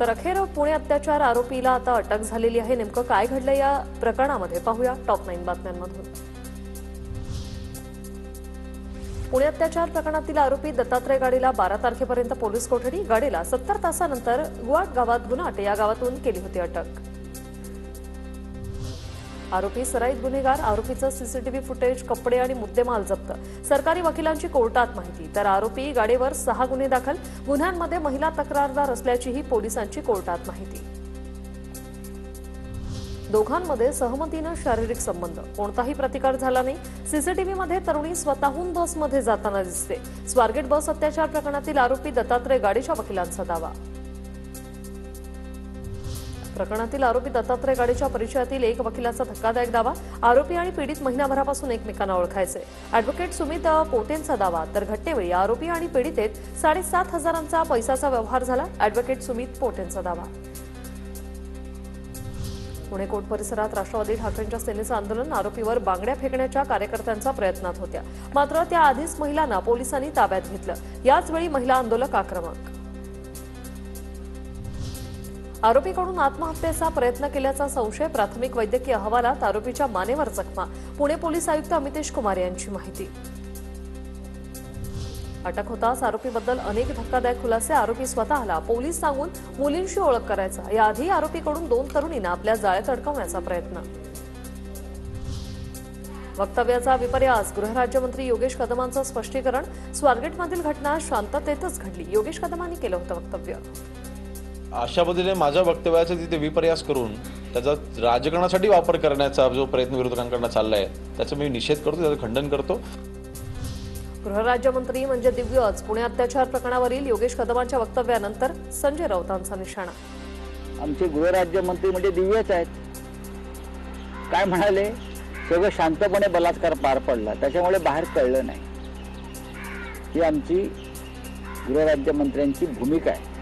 तर अखेर पुणे अत्याचार आरोपीला आता अटक झालेली आहे। नेमकं काय घडलं या प्रकरणामध्ये पाहूया टॉप 9 बातम्यांमधून। पुणे अत्याचार प्रकरणातील आरोपी दत्तात्रय गाडेला 12 तारखेपर्यंत पोलीस कोठडी, गाडेला 70 तासानंतर गुवाट गावात गुन्हाटे या गावातून केली होती अटक। आरोपी सराईत गुन्हेगार, आरोपीचं सीसीटीव्ही फुटेज, कपडे आणि मुद्देमाल जप्त, सरकारी वकिलांची कोर्टात माहिती। तर आरोपी गाडेवर 6 गुन्हे दाखल, गुन्ह्यांमध्ये महिला तक्रारदार असल्याचीही पोलिसांची कोर्टात माहिती। दोघांमध्ये सहमतीनं शारीरिक संबंध, कोणताही प्रतिकार झाला नाही। सीसीटीव्हीमध्ये तरुणी स्वतःहून बसमध्ये जाताना दिसते। स्वारगेट बस अत्याचार प्रकरणातील आरोपी दत्तात्रय गाडेच्या वकिलांचा दावा। प्रकरणातील आरोपी दत्तात्रय गाडेच्या परिचयातील एक वकिलाचा धक्कादायक दावा, आरोपी आणि पीडित महिनाभरापासून एकमेकांना ओळखायचे। अॅडव्होकेट सुमित पोटेंचा दावा, तर घटनेवेळी आरोपी आणि पीडितेत 7,500 पैशाचा व्यवहार झाला। अॅडव्होकेट सुमित पोटेंचा दावा। पुणे कोर्ट परिसरात राष्ट्रवादी ठाकरेंच्या सेनेचं आंदोलन, आरोपीवर बांगड्या फेकण्याच्या कार्यकर्त्यांचा प्रयत्नात होत्या, मात्र त्याआधीच महिलांना पोलिसांनी ताब्यात घेतलं। याचवेळी महिला आंदोलक आक्रमक। आरोपीकडून आत्महत्येचा प्रयत्न केल्याचा संशय, प्राथमिक वैद्यकीय अहवालात आरोपीच्या मानेवर जखमा। पुणे पोलीस आयुक्त अमितेश कुमार यांची माहिती। अटक होताच आरोपीबद्दल अनेक धक्कादायक खुलासे, आरोपी स्वतःला पोलीस सांगून मुलींशी ओळख करायचा। याआधी आरोपीकडून 2 तरुणींना आपल्या जाळ्यात अडकवण्याचा प्रयत्न। वक्तव्याचा विपर्यास, गृहराज्यमंत्री योगेश कदमांचं स्पष्टीकरण, स्वारगेटमधील घटना शांततेतच घडली, योगेश कदमांनी केलं होतं वक्तव्य। अशा पद्धतीने माझ्या वक्तव्याचा तिथे विपर्यास करून त्याचा राजकारणासाठी वापर करण्याचा जो प्रयत्न विरोधकांकडून चाललाय त्याचा मी निषेध करतो, त्याचं खंडन करतो। गृहराज्यमंत्री म्हणजे दिव्यच, पुणे अत्याचार प्रकरणावरील योगेश कदमांच्या वक्तव्यानंतर संजय राऊतांचा निशाणा। आमचे गृहराज्यमंत्री म्हणजे दिव्यच आहेत। काय म्हणाले, सगळं शांतपणे बलात्कार पार पडला, त्याच्यामुळे बाहेर कळलं नाही। ही आमची गृहराज्यमंत्र्यांची भूमिका आहे।